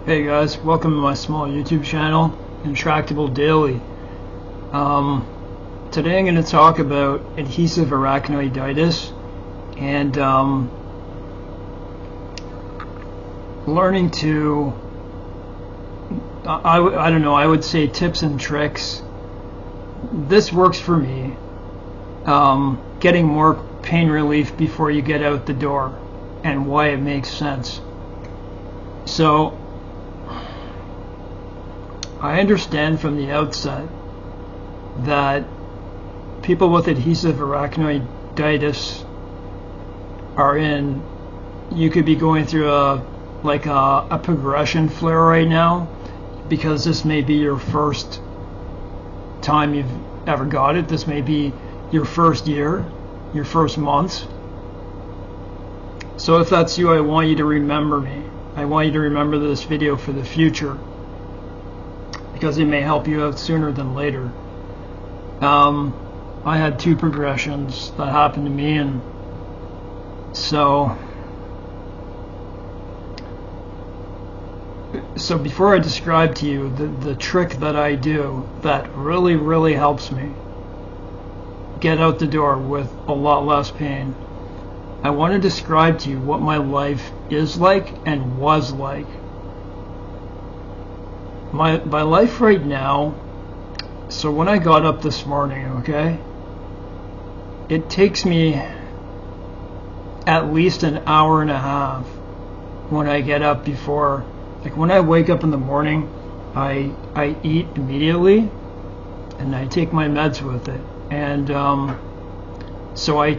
Hey guys, welcome to my small YouTube channel, Intractable Daily. Today I'm going to talk about adhesive arachnoiditis and learning to, I don't know, I would say tips and tricks. This works for me. Getting more pain relief before you get out the door and why it makes sense. So, I understand from the outset that people with adhesive arachnoiditis you could be going through a progression flare right now, because this may be your first time you've ever got it. This may be your first year, your first month. So if that's you, I want you to remember me. I want you to remember this video for the future, because it may help you out sooner than later. I had 2 progressions that happened to me, and so before I describe to you the trick that I do that really helps me get out the door with a lot less pain, I want to describe to you what my life is like and was like. My life right now, so when I got up this morning, okay, it takes me at least an hour and a half when I get up before, like when I wake up in the morning, I eat immediately and I take my meds with it. And so I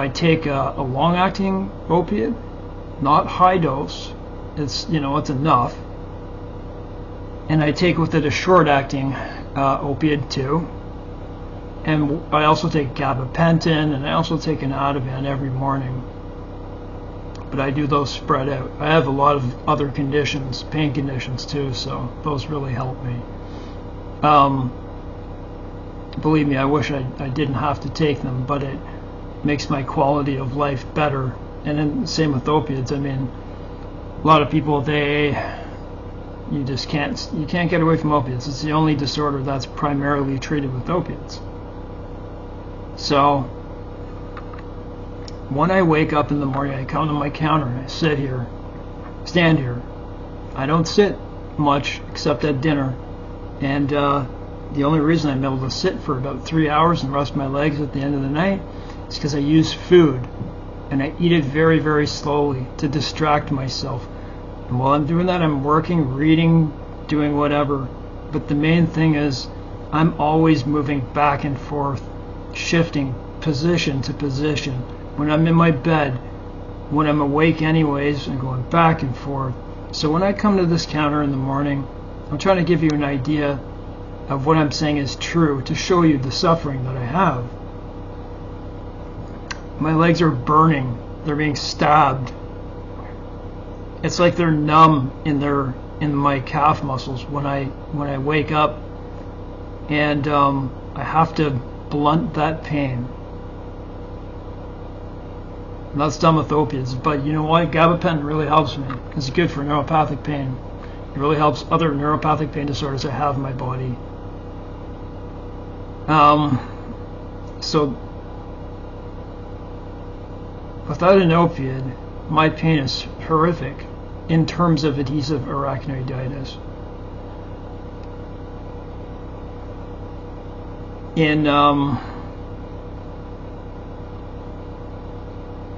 take a long-acting opiate, not high dose. It's enough. And I take with it a short-acting opiate too. And I also take gabapentin, and I also take an Ativan every morning. But I do those spread out. I have a lot of other conditions, pain conditions too, so those really help me. Believe me, I wish I didn't have to take them, but it makes my quality of life better. And then same with opiates. I mean, a lot of people with AA, you can't get away from opiates. It's the only disorder that's primarily treated with opiates. So when I wake up in the morning, I come to my counter and I stand here. I don't sit much except at dinner, and the only reason I'm able to sit for about 3 hours and rest my legs at the end of the night is because I use food, and I eat it very slowly to distract myself. And while I'm doing that, I'm working, reading, doing whatever. But the main thing is I'm always moving back and forth, shifting position to position. When I'm in my bed, when I'm awake anyways, I'm going back and forth. So when I come to this counter in the morning, I'm trying to give you an idea of what I'm saying is true, to show you the suffering that I have. My legs are burning. They're being stabbed. It's like they're numb in my calf muscles when I wake up, and I have to blunt that pain. And that's done with opiates, but you know what? Gabapentin really helps me. It's good for neuropathic pain. It really helps other neuropathic pain disorders I have in my body. So without an opiate, my pain is horrific in terms of adhesive arachnoiditis.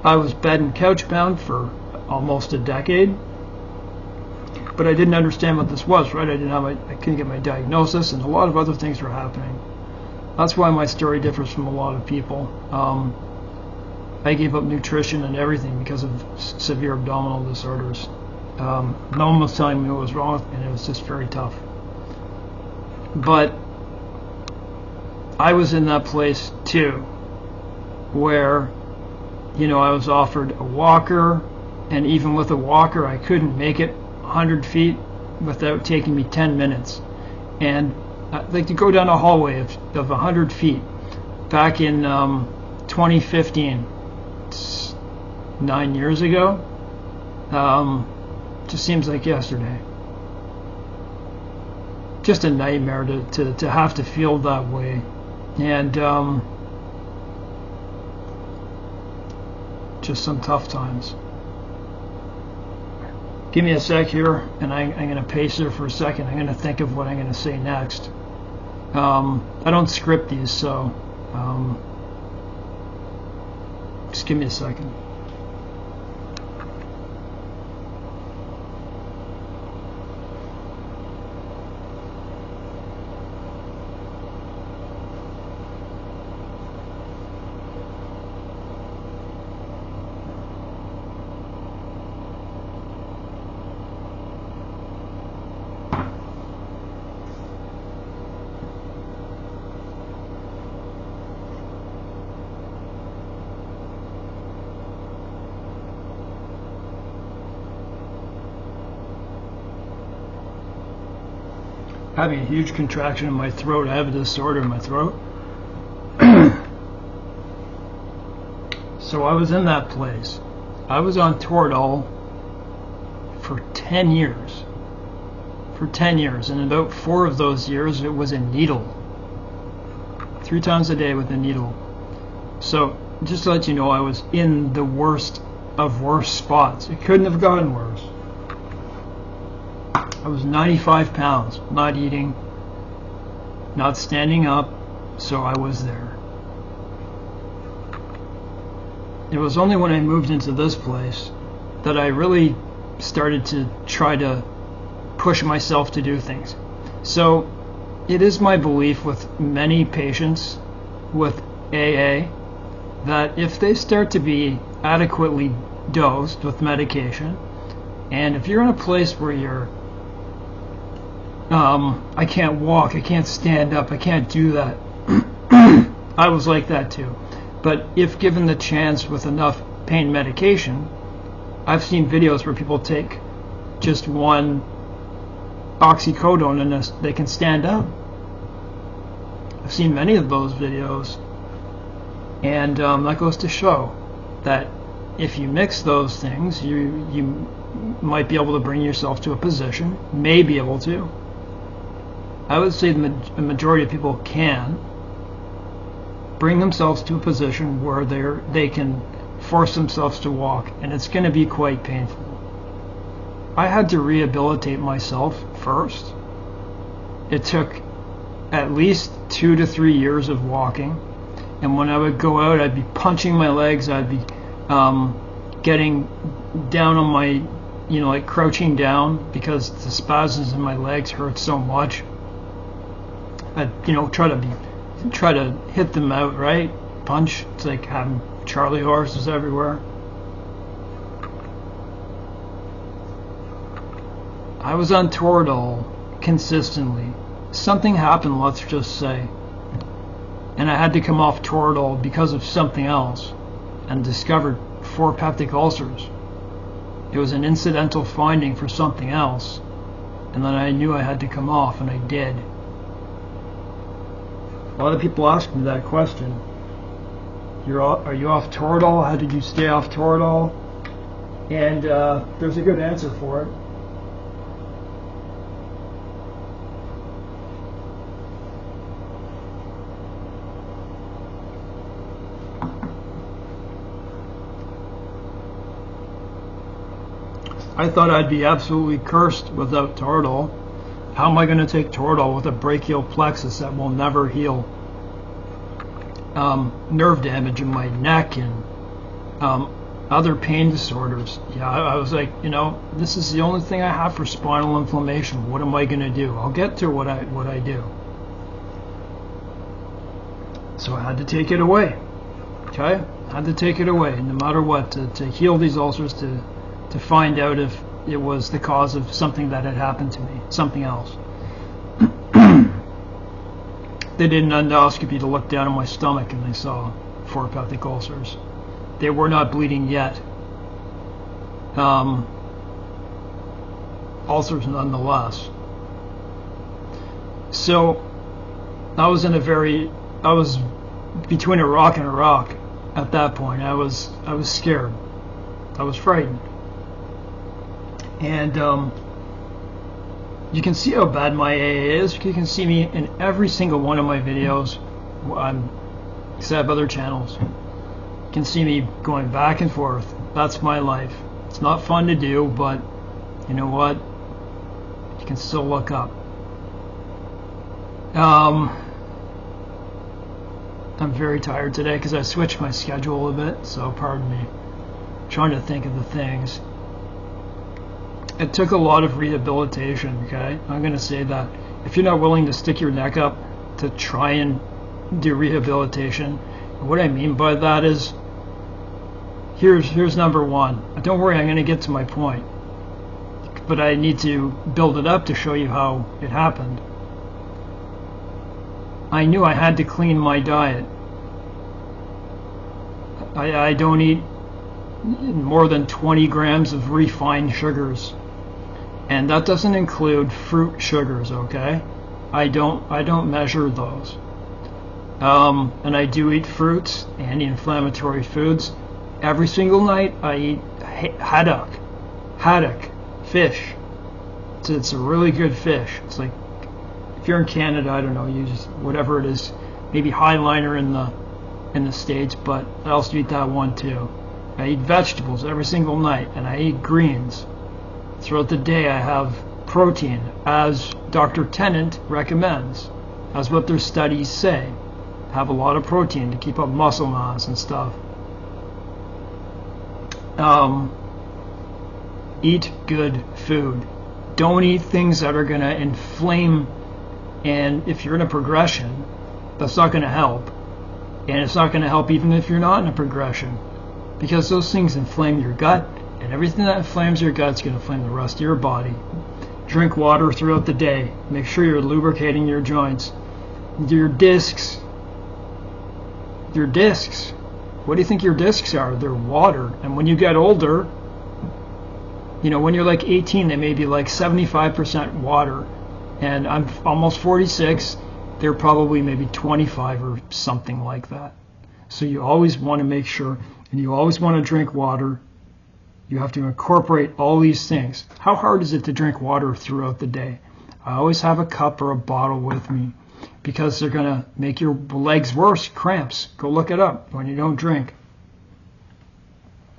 I was bed and couch bound for almost a decade, but I didn't understand what this was, right? I couldn't get my diagnosis, and a lot of other things were happening. That's why my story differs from a lot of people. I gave up nutrition and everything because of severe abdominal disorders. No one was telling me what was wrong with me, and it was just very tough. But I was in that place too, where I was offered a walker, and even with a walker I couldn't make it 100 feet without taking me 10 minutes. And like to go down a hallway of 100 feet back in 2015, 9 years ago, just seems like yesterday. just a nightmare to have to feel that way. And just some tough times. Give me a sec here, and I'm going to pace there for a second. I'm going to think of what I'm going to say next. I don't script these, so just give me a second. Having a huge contraction in my throat. I have a disorder in my throat. So I was in that place. I was on Toradol for 10 years. For 10 years. And about 4 of those years it was a needle. 3 times a day with a needle. So just to let you know, I was in the worst of worst spots. It couldn't have gotten worse. I was 95 pounds, not eating, not standing up, so I was there. It was only when I moved into this place that I really started to try to push myself to do things. So it is my belief with many patients with AA that if they start to be adequately dosed with medication, and if you're in a place where you're I can't walk, I can't stand up, I can't do that. I was like that too. But if given the chance with enough pain medication, I've seen videos where people take just one oxycodone and they can stand up. I've seen many of those videos, and that goes to show that if you mix those things, you might be able to bring yourself to a position, may be able to. I would say the majority of people can bring themselves to a position where they can force themselves to walk, and it's going to be quite painful. I had to rehabilitate myself first. It took at least 2 to 3 years of walking, and when I would go out, I'd be punching my legs, I'd be getting down on my, like crouching down because the spasms in my legs hurt so much. I'd, try to hit them out, right? Punch. It's like having Charlie horses everywhere. I was on Toradol consistently. Something happened, let's just say, and I had to come off Toradol because of something else, and discovered 4 peptic ulcers. It was an incidental finding for something else, and then I knew I had to come off, and I did. A lot of people ask me that question. Are you off Toradol? How did you stay off Toradol? And there's a good answer for it. I thought I'd be absolutely cursed without Toradol. How am I going to take Toradol with a brachial plexus that will never heal? Nerve damage in my neck and other pain disorders. Yeah, I was like, this is the only thing I have for spinal inflammation. What am I going to do? I'll get to what I do. So I had to take it away. Okay? I had to take it away, no matter what, to heal these ulcers, to find out if it was the cause of something that had happened to me, something else. They did an endoscopy to look down at my stomach, and they saw 4 peptic ulcers. They were not bleeding yet. Ulcers nonetheless. So I was between a rock and a rock at that point. I was scared. I was frightened. And You can see how bad my AA is. You can see me in every single one of my videos, except other channels. You can see me going back and forth. That's my life. It's not fun to do, but you know what? You can still look up. I'm very tired today because I switched my schedule a bit, so pardon me. I'm trying to think of the things. It took a lot of rehabilitation, okay? I'm going to say that. If you're not willing to stick your neck up to try and do rehabilitation, what I mean by that is, here's number one. Don't worry, I'm going to get to my point. But I need to build it up to show you how it happened. I knew I had to clean my diet. I don't eat more than 20 grams of refined sugars. And that doesn't include fruit sugars, okay? I don't measure those. And I do eat fruits, anti-inflammatory foods. Every single night I eat haddock fish. It's a really good fish. It's like, if you're in Canada, I don't know, you just whatever it is, maybe Highliner in the States, but I also eat that one too. I eat vegetables every single night, and I eat greens. Throughout the day I have protein, as Dr. Tennant recommends, as what their studies say. Have a lot of protein to keep up muscle mass and stuff. Eat good food. Don't eat things that are going to inflame, and if you're in a progression, that's not going to help. And it's not going to help even if you're not in a progression, because those things inflame your gut, and everything that inflames your gut is going to inflame the rest of your body. Drink water throughout the day. Make sure you're lubricating your joints. Your discs. Your discs. What do you think your discs are? They're water. And when you get older, you know, when you're like 18, they may be like 75% water. And I'm almost 46. They're probably maybe 25 or something like that. So you always want to make sure, and you always want to drink water. You have to incorporate all these things. How hard is it to drink water throughout the day? I always have a cup or a bottle with me, because they're going to make your legs worse, cramps. Go look it up when you don't drink.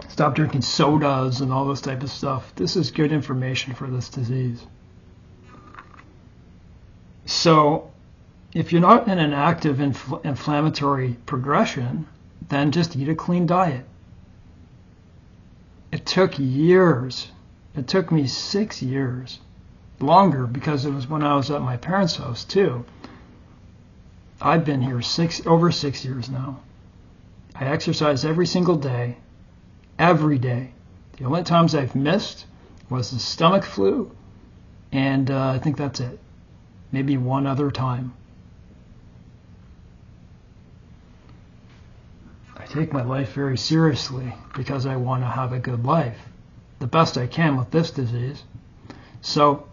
Stop drinking sodas and all this type of stuff. This is good information for this disease. So if you're not in an active inflammatory progression, then just eat a clean diet. It took years. It took me 6 years. Longer, because it was when I was at my parents' house too. I've been here over 6 years now. I exercise every single day. Every day. The only times I've missed was the stomach flu, and I think that's it. Maybe one other time. I take my life very seriously because I want to have a good life, the best I can with this disease. So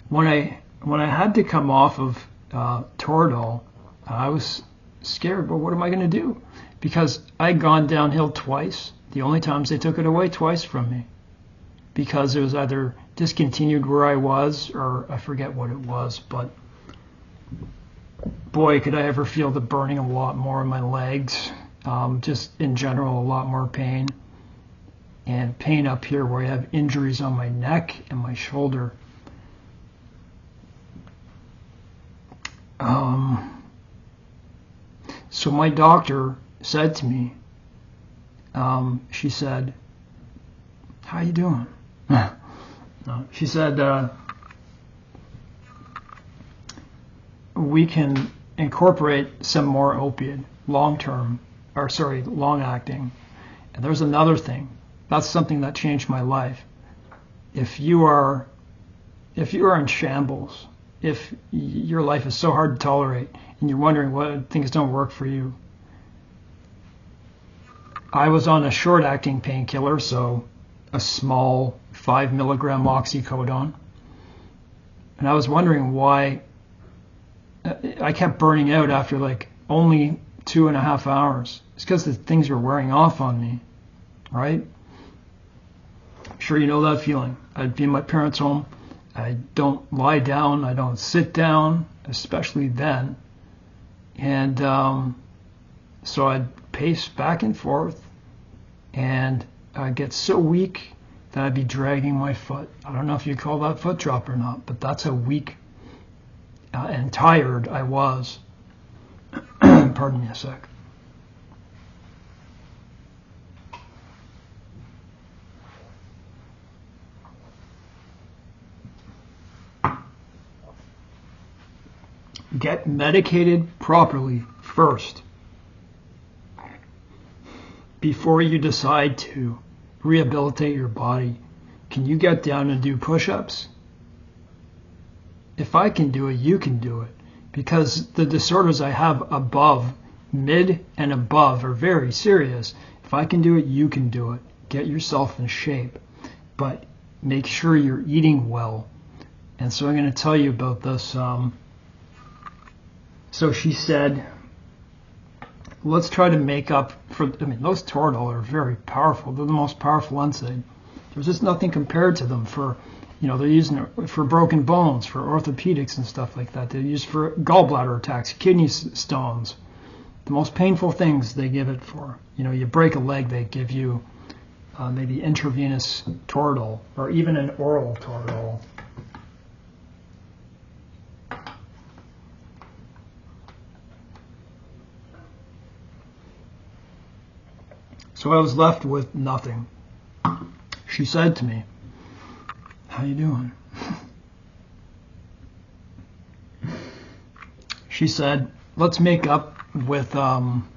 when I had to come off of Toradol, I was scared. Well, what am I going to do? Because I'd gone downhill twice. The only times they took it away twice from me, because it was either discontinued where I was, or I forget what it was, but boy, could I ever feel the burning a lot more in my legs. Just in general, a lot more pain. And pain up here where I have injuries on my neck and my shoulder. So my doctor said to me, she said, "How you doing?" No, she said, we can incorporate some more opiate, long-acting. And there's another thing. That's something that changed my life. If you are in shambles, if your life is so hard to tolerate, and you're wondering what things don't work for you. I was on a short-acting painkiller, so a small 5 milligram oxycodone. And I was wondering why I kept burning out after like only 2.5 hours. It's because the things were wearing off on me, right? I'm sure you know that feeling. I'd be in my parents' home, I don't lie down. I don't sit down, especially then. And so I'd pace back and forth, and I'd get so weak that I'd be dragging my foot. I don't know if you call that foot drop or not, but that's how weak and tired I was. Pardon me a sec. Get medicated properly first before you decide to rehabilitate your body. Can you get down and do push-ups? If I can do it, you can do it. Because the disorders I have above, mid and above, are very serious. If I can do it, you can do it. Get yourself in shape. But make sure you're eating well. And so I'm going to tell you about this. So she said, let's try to make up for, those Toradol are very powerful. They're the most powerful NSAID. There's just nothing compared to them for, they're using it for broken bones, for orthopedics and stuff like that. They're used for gallbladder attacks, kidney stones. The most painful things they give it for. You break a leg, they give you maybe intravenous Toradol or even an oral Toradol. So I was left with nothing. She said to me, "How you doing?" She said, "Let's make up with some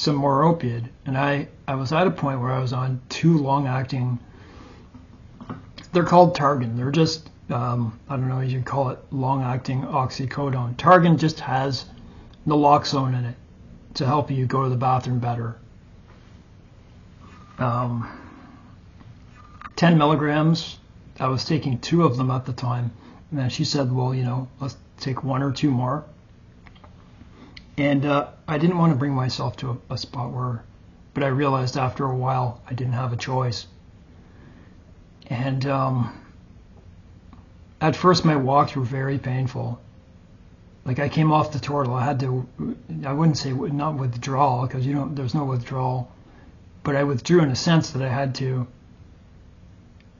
more opiate." And I was at a point where I was on 2 long-acting. They're called Targan. They're just I don't know, you call it long-acting oxycodone. Targan just has naloxone in it to help you go to the bathroom better. 10 milligrams. I was taking 2 of them at the time. And then she said, well, let's take 1 or 2 more. And I didn't want to bring myself to a spot but I realized after a while I didn't have a choice. And at first my walks were very painful. Like I came off the Toradol, I wouldn't say not withdrawal, because there's no withdrawal. But I withdrew in a sense that I had to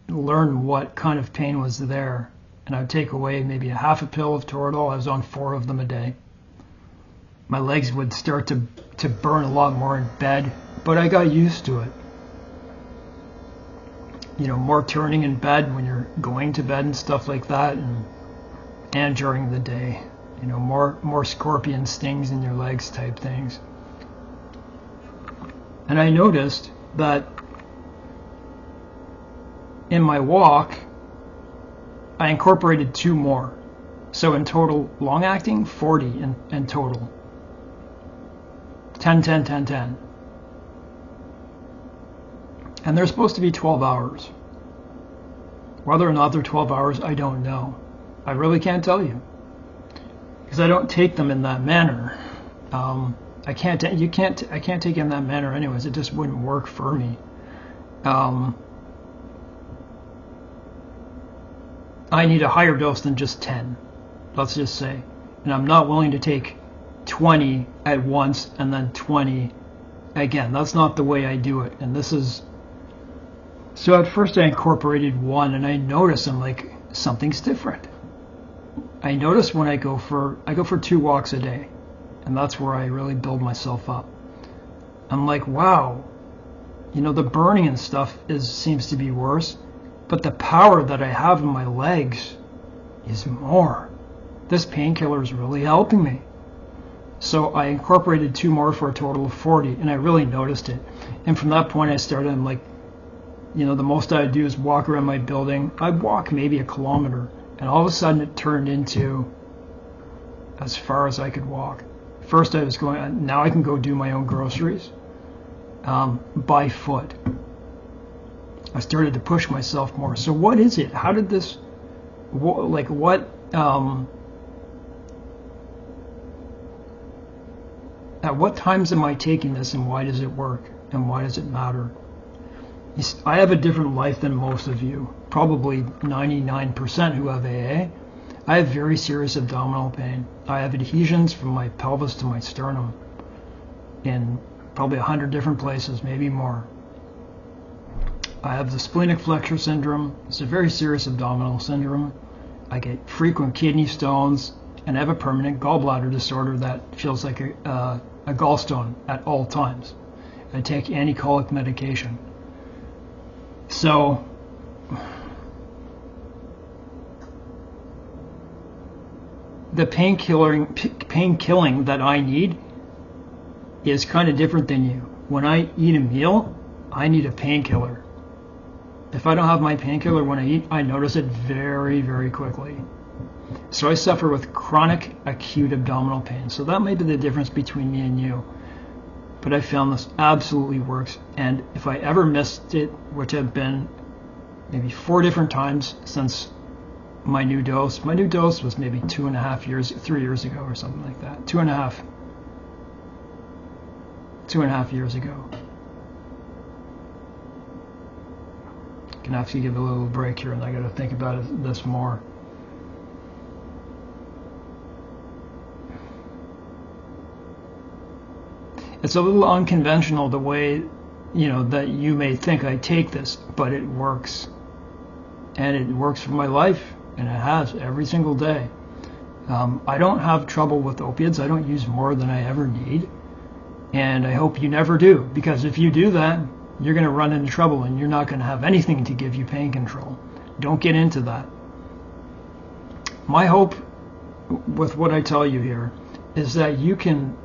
learn what kind of pain was there. And I would take away maybe a half a pill of Toradol. I was on 4 of them a day. My legs would start to burn a lot more in bed, but I got used to it. More turning in bed when you're going to bed and stuff like that, and during the day. More scorpion stings in your legs type things. And I noticed that in my walk, I incorporated 2 more. So in total, long-acting, 40 in total. 10, 10, 10, 10. And they're supposed to be 12 hours. Whether or not they're 12 hours, I don't know. I really can't tell you. Because I don't take them in that manner. I can't take it in that manner anyways. It just wouldn't work for me. I need a higher dose than just 10, let's just say. And I'm not willing to take 20 at once and then 20 again. That's not the way I do it. And this is... So at first I incorporated 1, and I noticed I'm like, something's different. I notice when I go for 2 walks a day. And that's where I really build myself up. I'm like, wow, the burning and stuff seems to be worse, but the power that I have in my legs is more. This painkiller is really helping me. So I incorporated 2 more for a total of 40, and I really noticed it. And from that point I'm like, the most I'd do is walk around my building. I'd walk maybe a kilometer, and all of a sudden it turned into as far as I could walk. First I was going, now I can go do my own groceries by foot. I started to push myself more. So what is it? How did this, at what times am I taking this, and why does it work, and why does it matter? I have a different life than most of you, probably 99% who have AA. I have very serious abdominal pain. I have adhesions from my pelvis to my sternum in probably 100 different places, maybe more. I have the splenic flexure syndrome. It's a very serious abdominal syndrome. I get frequent kidney stones, and I have a permanent gallbladder disorder that feels like a gallstone at all times. I take anti-colic medication. So the pain killing that I need is kind of different than you. When I eat a meal, I need a painkiller. If I don't have my painkiller when I eat, I notice it very, very quickly. So I suffer with chronic acute abdominal pain. So that may be the difference between me and you. But I found this absolutely works. And if I ever missed it, which have been maybe 4 different times since my new dose was maybe 2.5 years, 3 years ago or something like that. 2.5 years ago. Gonna have to give a little break here, and I gotta think about this more. It's a little unconventional the way, that you may think I take this, but it works. And it works for my life, and it has every single day. I don't have trouble with opiates. I don't use more than I ever need. And I hope you never do, because if you do that, you're going to run into trouble and you're not going to have anything to give you pain control. Don't get into that. My hope with what I tell you here is that you can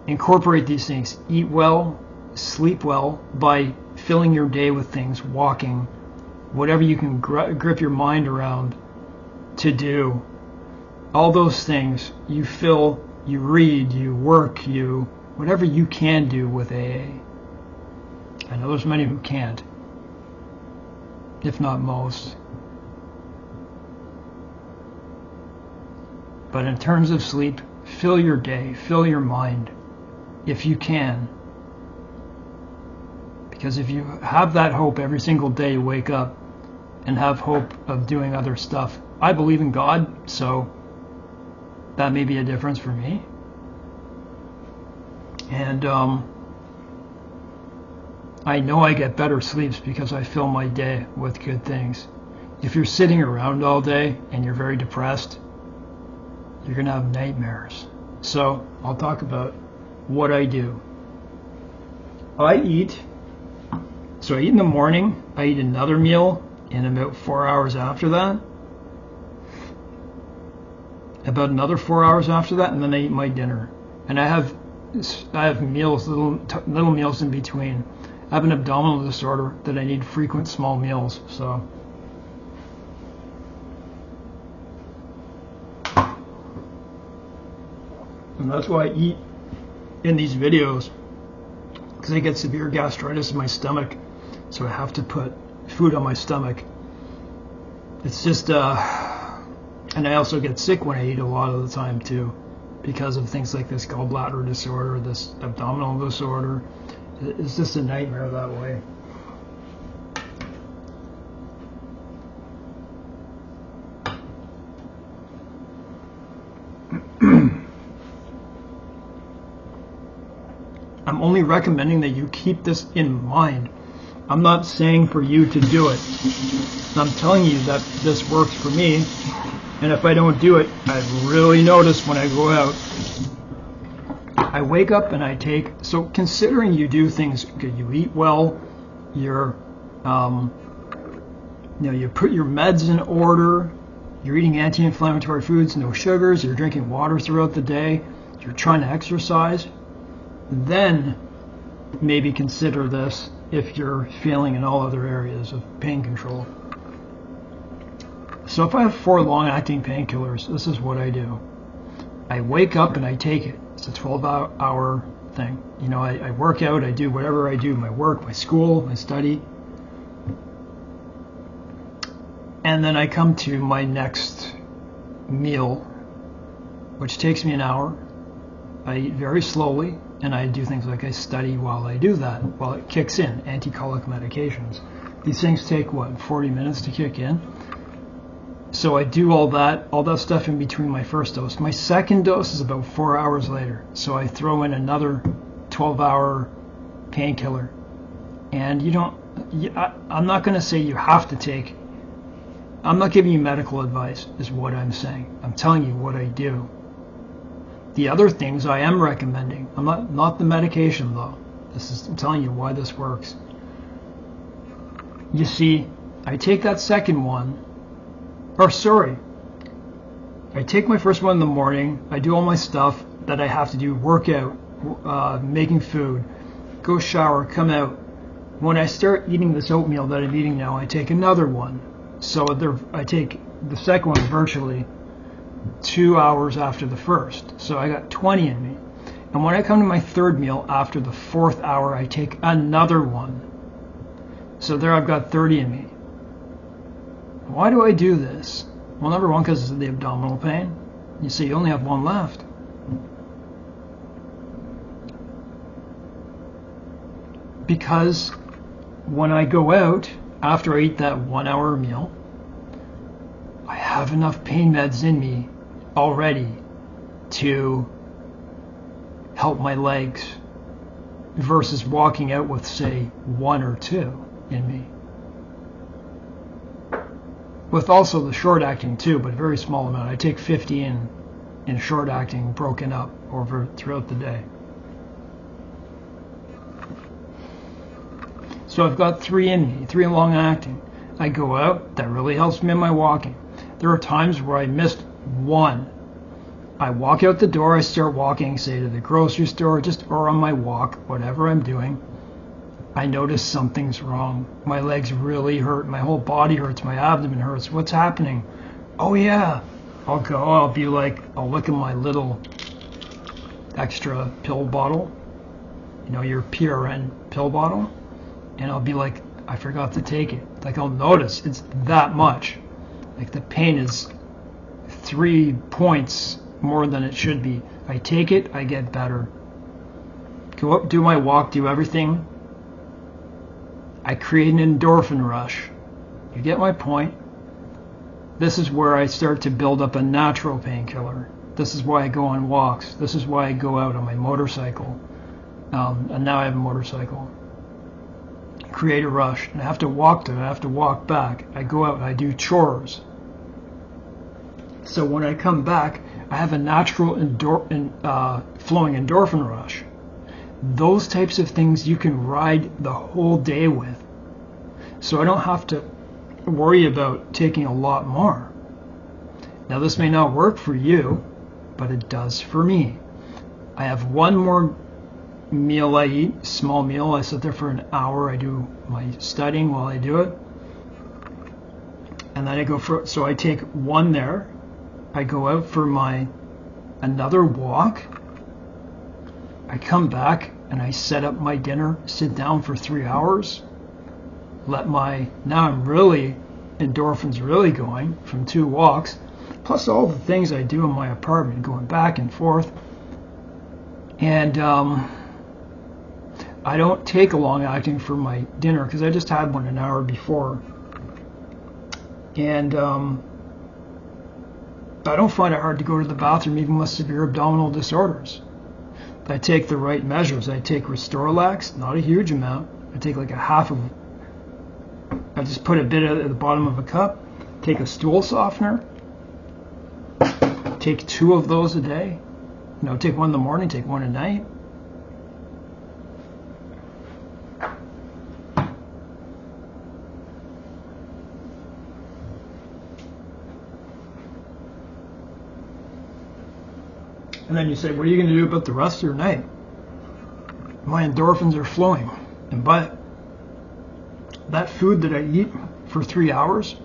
incorporate these things, eat well, sleep well, by filling your day with things, walking, whatever you can grip your mind around to do. All those things you fill, you read, you work, whatever you can do with AA. I know there's many who can't, if not most. But in terms of sleep, fill your day, fill your mind, if you can. Because if you have that hope every single day you wake up and have hope of doing other stuff, I believe in God, so that may be a difference for me. And I know I get better sleeps because I fill my day with good things. If you're sitting around all day and you're very depressed, you're going to have nightmares. So I'll talk about what I do. I eat in the morning, I eat another meal in about 4 hours after that. About another 4 hours after that, and then I eat my dinner. And I have meals, little meals in between. I have an abdominal disorder that I need frequent small meals, so. And that's why I eat in these videos, because I get severe gastritis in my stomach, so I have to put food on my stomach. It's just, and I also get sick when I eat a lot of the time too, because of things like this gallbladder disorder, this abdominal disorder. It's just a nightmare that way. I'm only recommending that you keep this in mind. I'm not saying for you to do it. I'm telling you that this works for me, and if I don't do it, I really notice when I go out. I wake up and I take, so considering you do things good, you eat well, you put your meds in order, you're eating anti-inflammatory foods, no sugars, you're drinking water throughout the day, you're trying to exercise, then maybe consider this if you're failing in all other areas of pain control. So if I have 4 long-acting painkillers, this is what I do. I wake up and I take it. It's a 12-hour thing. I work out, I do whatever I do, my work, my school, my study. And then I come to my next meal, which takes me an hour. I eat very slowly, and I do things like I study while I do that, while it kicks in, anticolic medications. These things take, 40 minutes to kick in? So I do all that stuff in between my first dose. My second dose is about 4 hours later. So I throw in another 12-hour painkiller. And I'm not going to say you have to take, I'm not giving you medical advice, is what I'm saying. I'm telling you what I do. The other things I am recommending. I'm not the medication though. I'm telling you why this works. You see, I take that second one, I take my first one in the morning, I do all my stuff that I have to do, workout, making food, go shower, come out. When I start eating this oatmeal that I'm eating now, I take another one. So I take the second one virtually 2 hours after the first. So I got 20 in me. And when I come to my third meal, after the 4th hour, I take another one. So there I've got 30 in me. Why do I do this? Well, number one, because of the abdominal pain. You see, you only have one left. Because when I go out, after I eat that 1 hour meal, I have enough pain meds in me already to help my legs versus walking out with, say, 1 or 2 in me. With also the short acting too, but a very small amount. I take 50 in short acting broken up throughout the day. So I've got 3 in me, 3 long acting. I go out, that really helps me in my walking. There are times where I missed 1. I walk out the door, I start walking, say to the grocery store, or on my walk, whatever I'm doing. I notice something's wrong. My legs really hurt. My whole body hurts. My abdomen hurts. What's happening? Oh yeah. I'll look at my little extra pill bottle, your PRN pill bottle, and I'll be like, I forgot to take it. Like I'll notice it's that much. Like the pain is 3 points more than it should be. I take it, I get better. Go up, do my walk, do everything. I create an endorphin rush. You get my point? This is where I start to build up a natural painkiller. This is why I go on walks. This is why I go out on my motorcycle. And now I have a motorcycle. Create a rush. And I have to walk to it. I have to walk back. I go out and I do chores. So when I come back, I have a natural flowing endorphin rush. Those types of things you can ride the whole day with. So I don't have to worry about taking a lot more. Now this may not work for you, but it does for me. I have 1 more meal I eat, small meal. I sit there for an hour. I do my studying while I do it. And then so I take 1 there. I go out for another walk. I come back and I set up my dinner, sit down for 3 hours, now I'm really, endorphins really going from 2 walks, plus all the things I do in my apartment, going back and forth. And I don't take a long acting for my dinner because I just had one an hour before. And I don't find it hard to go to the bathroom even with severe abdominal disorders. I take the right measures. I take Restorelax, not a huge amount. I take like I just put a bit at the bottom of a cup. Take a stool softener. Take 2 of those a day. Take 1 in the morning, take 1 at night. And then you say, what are you going to do about the rest of your night? My endorphins are flowing. And but that food that I eat for 3 hours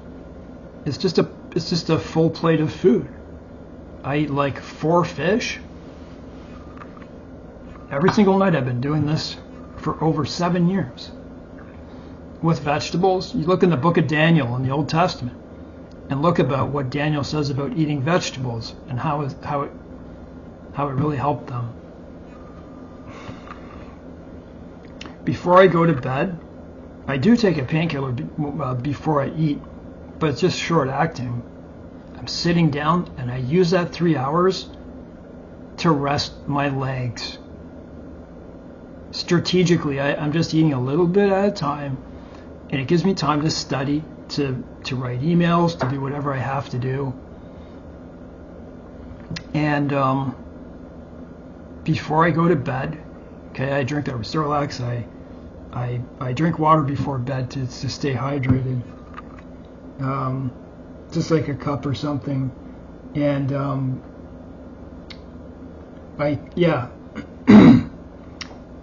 is just a full plate of food. I eat like 4 fish. Every single night. I've been doing this for over 7 years. With vegetables, you look in the book of Daniel in the Old Testament and look about what Daniel says about eating vegetables and how it really helped them. before I go to bed, I do take a painkiller before I eat, but it's just short acting. I'm sitting down and I use that 3 hours to rest my legs. Strategically, I'm just eating a little bit at a time, and it gives me time to study, to write emails, to do whatever I have to do. And before I go to bed, okay, I drink that to relax. I drink water before bed to stay hydrated, just like a cup or something. And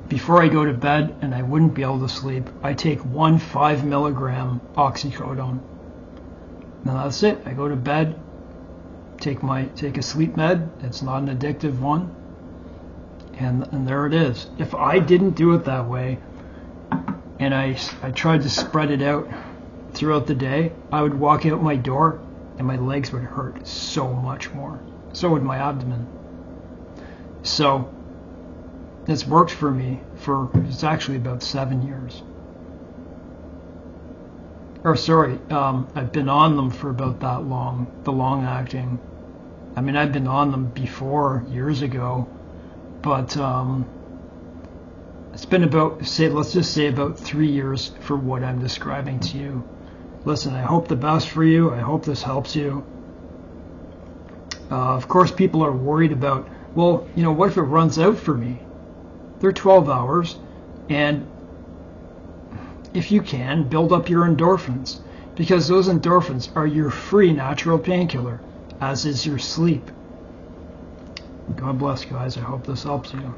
before I go to bed, and I wouldn't be able to sleep, I take 1 5-milligram oxycodone. Now that's it. I go to bed, take a sleep med. It's not an addictive one, and there it is. If I didn't do it that way, and I tried to spread it out throughout the day, I would walk out my door and my legs would hurt so much more. So would my abdomen. So it's worked for me for, it's actually about 7 years. Or sorry, I've been on them for about that long, the long acting. I mean, I've been on them before, years ago, but it's been about, let's just say about 3 years for what I'm describing to you. Listen, I hope the best for you. I hope this helps you. Of course, people are worried about, well, you know, what if it runs out for me? They're 12 hours, and if you can, build up your endorphins, because those endorphins are your free natural painkiller, as is your sleep. God bless, guys. I hope this helps you.